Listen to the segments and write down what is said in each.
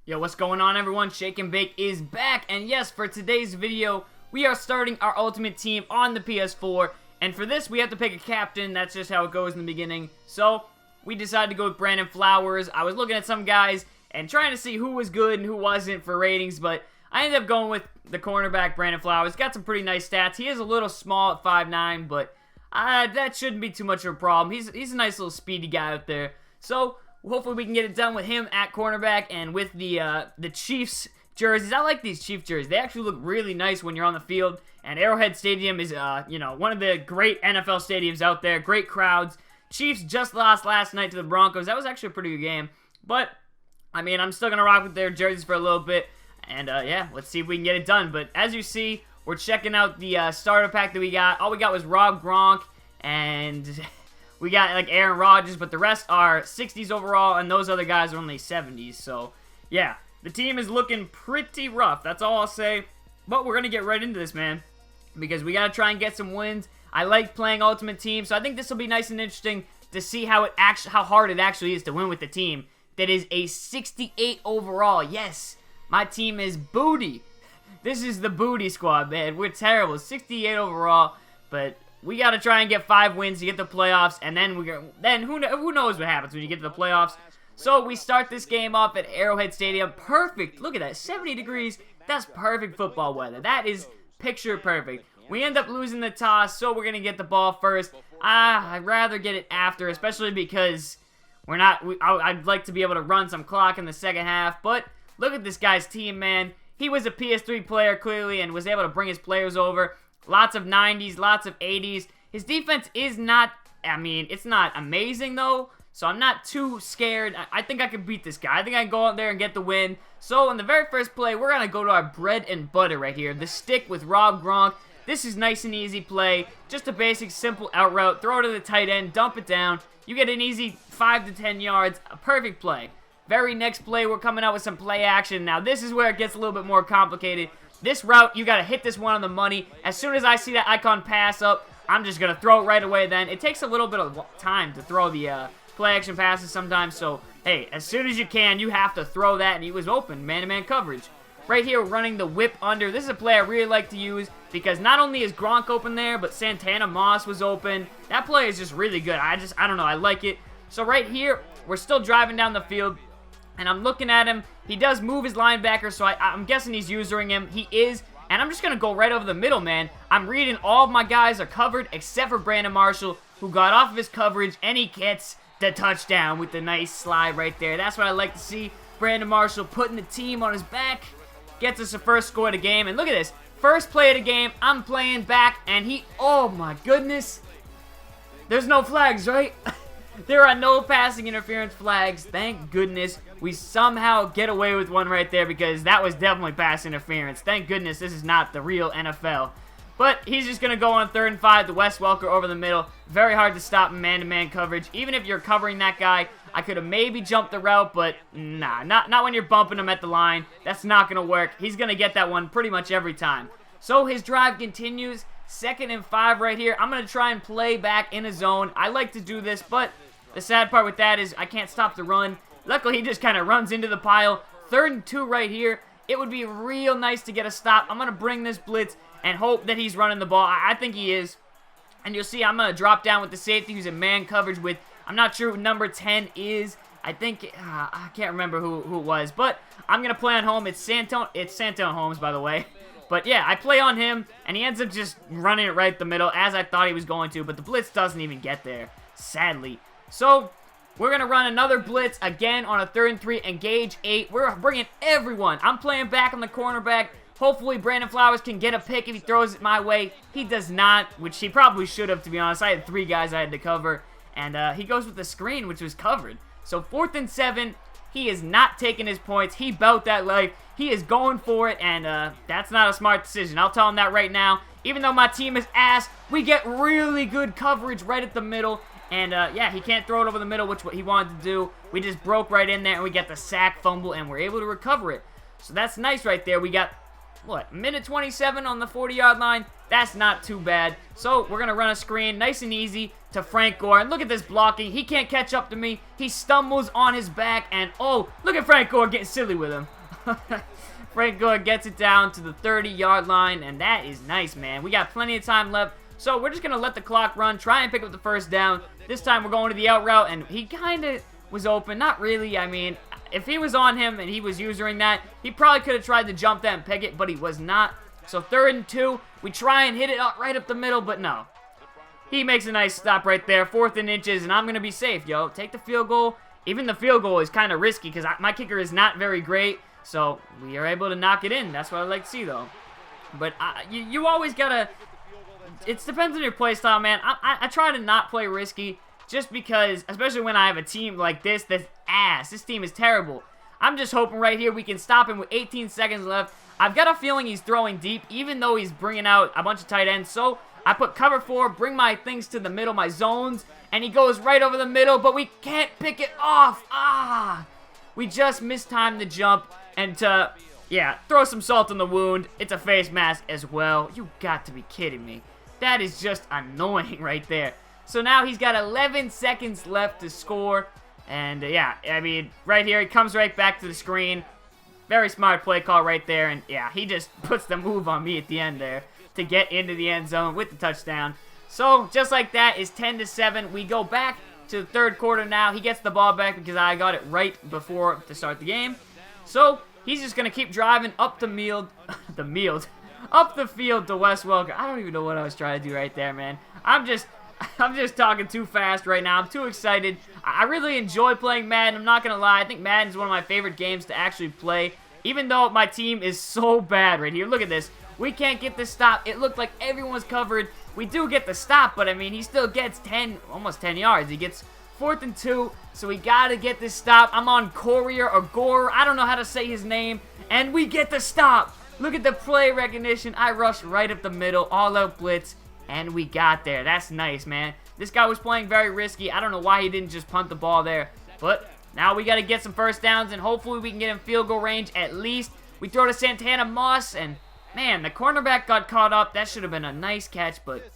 Yo, what's going on, everyone? Shake and Bake is back, and yes, for today's video, we are starting our Ultimate Team on the PS4, and for this, we have to pick a captain. That's just how it goes in the beginning. So, we decided to go with Brandon Flowers. I was looking at some guys and trying to see who was good and who wasn't for ratings, but I ended up going with the cornerback, Brandon Flowers. Got some pretty nice stats. He is a little small at 5'9", but that shouldn't be too much of a problem. He's a nice little speedy guy out there. So, hopefully we can get it done with him at cornerback and with the Chiefs jerseys. I like these Chiefs jerseys. They actually look really nice when you're on the field. And Arrowhead Stadium is, one of the great NFL stadiums out there. Great crowds. Chiefs just lost last night to the Broncos. That was actually a pretty good game. But, I mean, I'm still going to rock with their jerseys for a little bit. And, yeah, let's see if we can get it done. But as you see, we're checking out the starter pack that we got. All we got was Rob Gronk and we got, like, Aaron Rodgers, but the rest are 60s overall, and those other guys are only 70s. So, yeah, the team is looking pretty rough. That's all I'll say. But we're going to get right into this, man, because we got to try and get some wins. I like playing Ultimate Team, so I think this will be nice and interesting to see how hard it actually is to win with the team that is a 68 overall. Yes, my team is booty. This is the booty squad, man. We're terrible. 68 overall, but we got to try and get 5 wins to get the playoffs, and then who knows what happens when you get to the playoffs. So we start this game off at Arrowhead Stadium. Perfect. Look at that. 70 degrees. That's perfect football weather. That is picture perfect. We end up losing the toss, so we're going to get the ball first. I'd rather get it after, especially because I'd like to be able to run some clock in the second half, but look at this guy's team, man. He was a PS3 player, clearly, and was able to bring his players over. Lots of 90s, lots of 80s. His defense is not, it's not amazing, though, so I'm not too scared. I think I can beat this guy. I think I can go out there and get the win. So, in the very first play, we're going to go to our bread and butter right here. The stick with Rob Gronk. This is nice and easy play. Just a basic, simple out route. Throw it to the tight end. Dump it down. You get an easy 5 to 10 yards. A perfect play. Very next play, we're coming out with some play action. Now, this is where it gets a little bit more complicated. This route, you got to hit this one on the money. As soon as I see that icon pass up, I'm just going to throw it right away then. It takes a little bit of time to throw the play action passes sometimes. So, hey, as soon as you can, you have to throw that. And he was open, man-to-man coverage. Right here, running the whip under. This is a play I really like to use because not only is Gronk open there, but Santana Moss was open. That play is just really good. I don't know. I like it. So right here, we're still driving down the field. And I'm looking at him. He does move his linebacker, so I'm guessing he's using him. He is. And I'm just going to go right over the middle, man. I'm reading all of my guys are covered except for Brandon Marshall, who got off of his coverage, and he gets the touchdown with the nice slide right there. That's what I like to see. Brandon Marshall putting the team on his back. Gets us the first score of the game. And look at this. First play of the game. I'm playing back, and oh my goodness. There's no flags, right? There are no passing interference flags. Thank goodness we somehow get away with one right there because that was definitely pass interference. Thank goodness this is not the real NFL. But he's just going to go on 3rd and 5. The Wes Welker over the middle. Very hard to stop in man-to-man coverage. Even if you're covering that guy, I could have maybe jumped the route, but nah, not when you're bumping him at the line. That's not going to work. He's going to get that one pretty much every time. So his drive continues. 2nd and 5 right here. I'm going to try and play back in a zone. I like to do this, but the sad part with that is I can't stop the run. Luckily, he just kind of runs into the pile. 3rd and 2 right here. It would be real nice to get a stop. I'm going to bring this blitz and hope that he's running the ball. I think he is. And you'll see I'm going to drop down with the safety who's in man coverage with, I'm not sure who number 10 is. I think, I can't remember who it was. But I'm going to play on home. It's Santone Holmes, by the way. But yeah, I play on him, and he ends up just running it right the middle as I thought he was going to. But the blitz doesn't even get there, sadly. So, we're going to run another blitz again on a 3rd and 3, engage 8. We're bringing everyone. I'm playing back on the cornerback. Hopefully, Brandon Flowers can get a pick if he throws it my way. He does not, which he probably should have, to be honest. I had 3 guys I had to cover, and he goes with the screen, which was covered. So, 4th and 7, he is not taking his points. He bout that life. He is going for it, and that's not a smart decision. I'll tell him that right now. Even though my team is ass, we get really good coverage right at the middle. And, yeah, he can't throw it over the middle, which what he wanted to do. We just broke right in there, and we get the sack, fumble, and we're able to recover it. So that's nice right there. We got what, minute 27 on the 40-yard line? That's not too bad. So we're going to run a screen nice and easy to Frank Gore. And look at this blocking. He can't catch up to me. He stumbles on his back. And, oh, look at Frank Gore getting silly with him. Frank Gore gets it down to the 30-yard line. And that is nice, man. We got plenty of time left. So we're just going to let the clock run, try and pick up the first down. This time we're going to the out route. And he kind of was open. Not really. I mean, if he was on him and he was using that, he probably could have tried to jump that and pick it, but he was not. So 3rd and 2, we try and hit it right up the middle, but no. He makes a nice stop right there, 4th and inches, and I'm going to be safe, yo. Take the field goal. Even the field goal is kind of risky because my kicker is not very great, so we are able to knock it in. That's what I like to see, though. But you always got to... It depends on your play style, man. I try to not play risky just because, especially when I have a team like this that's ass. This team is terrible. I'm just hoping right here we can stop him with 18 seconds left. I've got a feeling he's throwing deep, even though he's bringing out a bunch of tight ends. So I put cover 4, bring my things to the middle, my zones, and he goes right over the middle, but we can't pick it off. We just mistimed the jump, and yeah, throw some salt in the wound. It's a face mask as well. You got to be kidding me. That is just annoying right there. So now he's got 11 seconds left to score. And, yeah, I mean, right here, he comes right back to the screen. Very smart play call right there. And, yeah, he just puts the move on me at the end there to get into the end zone with the touchdown. So, just like that, is 10-7. We go back to the 3rd quarter now. He gets the ball back because I got it right before to start the game. So, he's just going to keep driving up the field. Up the field to Wes Welker. I don't even know what I was trying to do right there, man. I'm just talking too fast right now. I'm too excited. I really enjoy playing Madden. I'm not going to lie. I think Madden is one of my favorite games to actually play. Even though my team is so bad right here. Look at this. We can't get this stop. It looked like everyone's covered. We do get the stop, but I mean, he still gets almost 10 yards. He gets 4th and 2, so we got to get this stop. I'm on Courier or Gore. I don't know how to say his name. And we get the stop. Look at the play recognition. I rushed right up the middle. All-out blitz. And we got there. That's nice, man. This guy was playing very risky. I don't know why he didn't just punt the ball there. But now we got to get some first downs, and hopefully we can get in field goal range at least. We throw to Santana Moss, and man, the cornerback got caught up. That should have been a nice catch, but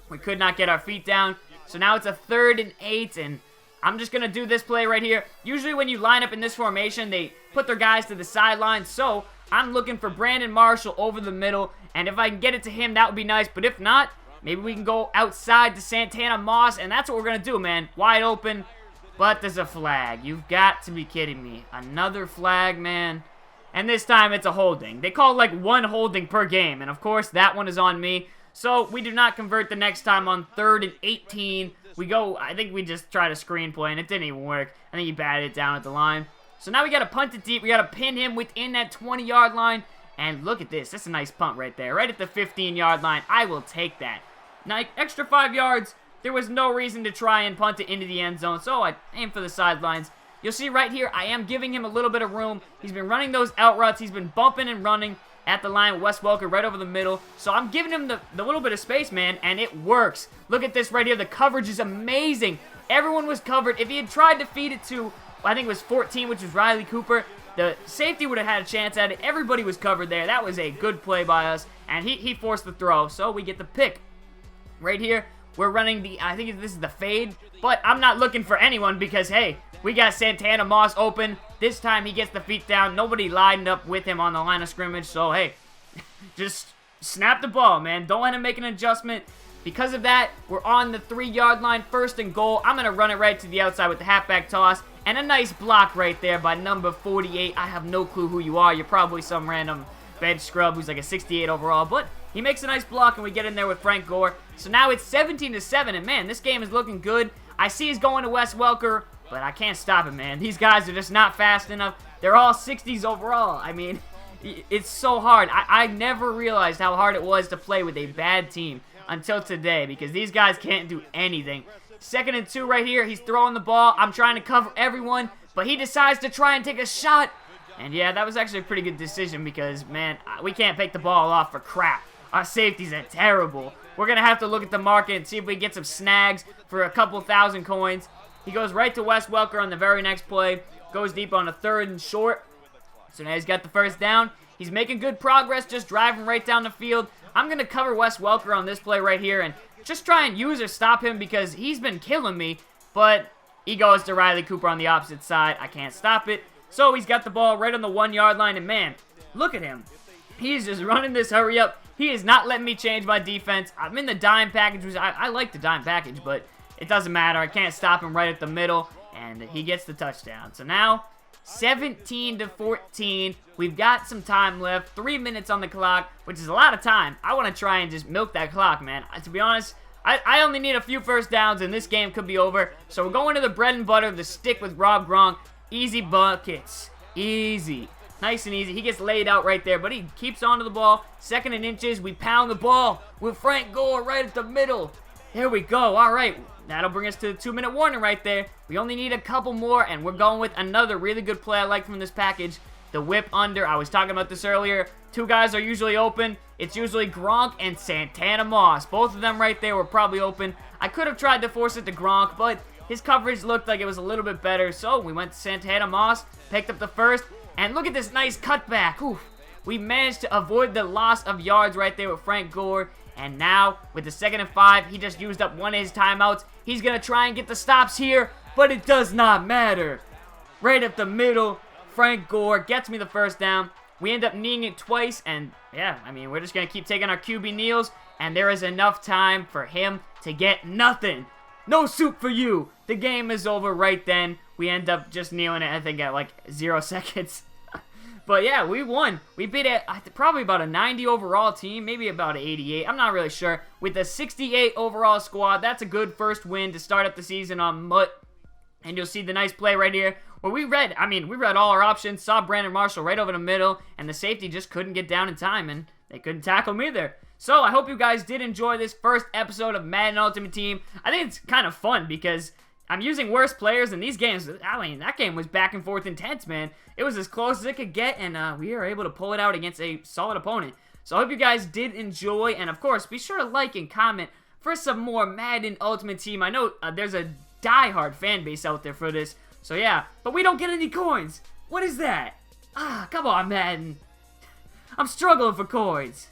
we could not get our feet down. So now it's a 3rd and 8, and I'm just going to do this play right here. Usually when you line up in this formation, they put their guys to the sideline. So I'm looking for Brandon Marshall over the middle, and if I can get it to him, that would be nice. But if not, maybe we can go outside to Santana Moss, and that's what we're going to do, man. Wide open, but there's a flag. You've got to be kidding me. Another flag, man. And this time it's a holding. They call like 1 holding per game, and of course that one is on me. So we do not convert the next time on 3rd and 18. We go, I think we just tried a screen play, and it didn't even work. I think he batted it down at the line. So now we got to punt it deep. We got to pin him within that 20-yard line. And look at this. That's a nice punt right there. Right at the 15-yard line. I will take that. Now, extra 5 yards. There was no reason to try and punt it into the end zone. So I aim for the sidelines. You'll see right here, I am giving him a little bit of room. He's been running those out routes. He's been bumping and running at the line. Wes Welker right over the middle. So I'm giving him the little bit of space, man, and it works. Look at this right here. The coverage is amazing. Everyone was covered. If he had tried to feed it to, I think it was 14, which was Riley Cooper, the safety would have had a chance at it. Everybody was covered there. That was a good play by us, and he forced the throw, so we get the pick. Right here, we're running I think this is the fade, but I'm not looking for anyone because, hey, we got Santana Moss open. This time he gets the feet down. Nobody lined up with him on the line of scrimmage, so, hey, just snap the ball, man. Don't let him make an adjustment. Because of that, we're on the 3-yard line, 1st and goal. I'm going to run it right to the outside with the halfback toss. And a nice block right there by number 48. I have no clue who you are. You're probably some random bench scrub who's like a 68 overall. But he makes a nice block, and we get in there with Frank Gore. So now it's 17-7. And, man, this game is looking good. I see he's going to Wes Welker, but I can't stop him, man. These guys are just not fast enough. They're all 60s overall. I mean, it's so hard. I never realized how hard it was to play with a bad team until today, because these guys can't do anything. 2nd and 2 right here. He's throwing the ball. I'm trying to cover everyone, but he decides to try and take a shot. And yeah, that was actually a pretty good decision because, man, we can't pick the ball off for crap. Our safeties are terrible. We're going to have to look at the market and see if we can get some snags for a couple thousand coins. He goes right to Wes Welker on the very next play. Goes deep on a 3rd and short. So now he's got the first down. He's making good progress, just driving right down the field. I'm going to cover Wes Welker on this play right here and just try and use or stop him because he's been killing me. But he goes to Riley Cooper on the opposite side. I can't stop it. So he's got the ball right on the 1-yard line. And man, look at him. He's just running this hurry up. He is not letting me change my defense. I'm in the dime package, which I like the dime package, but it doesn't matter. I can't stop him right at the middle. And he gets the touchdown. So now 17-14. We've got some time left. 3 minutes on the clock, which is a lot of time. I want to try and just milk that clock, man. To be honest, I only need a few first downs, and this game could be over. So we're going to the bread and butter, the stick with Rob Gronk. Easy buckets. Easy. Nice and easy. He gets laid out right there, but he keeps onto the ball. 2nd and inches. We pound the ball with Frank Gore right at the middle. There we go. All right. That'll bring us to the 2-minute warning right there. We only need a couple more, and we're going with another really good play I like from this package. The whip under. I was talking about this earlier. 2 guys are usually open. It's usually Gronk and Santana Moss. Both of them right there were probably open. I could have tried to force it to Gronk, but his coverage looked like it was a little bit better. So we went to Santana Moss, picked up the first, and look at this nice cutback. Oof. We managed to avoid the loss of yards right there with Frank Gore. And now, with the 2nd and 5, he just used up one of his timeouts. He's going to try and get the stops here, but it does not matter. Right up the middle, Frank Gore gets me the first down. We end up kneeing it twice, and yeah, I mean, we're just going to keep taking our QB kneels, and there is enough time for him to get nothing. No soup for you. The game is over right then. We end up just kneeling it, I think, at like 0 seconds. But yeah, we won. We beat probably about a 90 overall team, maybe about an 88. I'm not really sure. With a 68 overall squad, that's a good first win to start up the season on Mutt. And you'll see the nice play right here where we read all our options, saw Brandon Marshall right over the middle, and the safety just couldn't get down in time, and they couldn't tackle him either. So I hope you guys did enjoy this first episode of Madden Ultimate Team. I think it's kind of fun because I'm using worse players in these games. I mean, that game was back and forth intense, man. It was as close as it could get, and we were able to pull it out against a solid opponent. So I hope you guys did enjoy, and of course, be sure to like and comment for some more Madden Ultimate Team. I know there's a die-hard fan base out there for this, so yeah. But we don't get any coins. What is that? Ah, come on, Madden. I'm struggling for coins.